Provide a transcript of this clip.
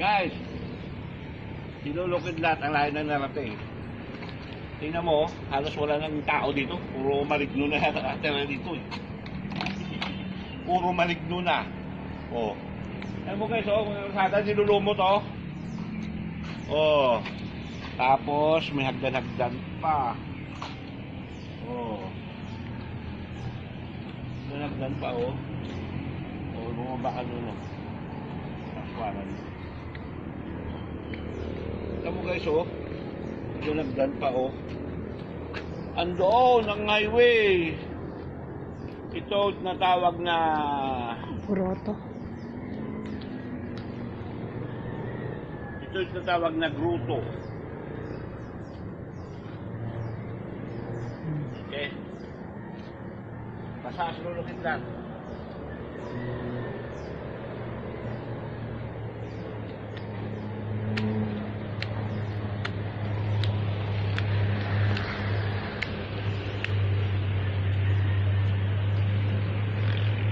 Guys, sinulukid lahat ang lahi ng narating. Tingnan mo, halos wala nang tao dito. Puro maligno na natira dito eh. Puro maligno na. Oh. Alam mo guys, oh, kung nasada, sinulumot oh. Oh. Tapos, may hagdan-hagdan pa. Oh. Hagdan pa oh. Oh, bumaba ka nun oh. Takwaran. Alam mo guys oh. Hagdan pa oh. Andoon ang highway. Ito natawag na Puroto. Ito natawag na gruto. Okay. Pasasulukit lang.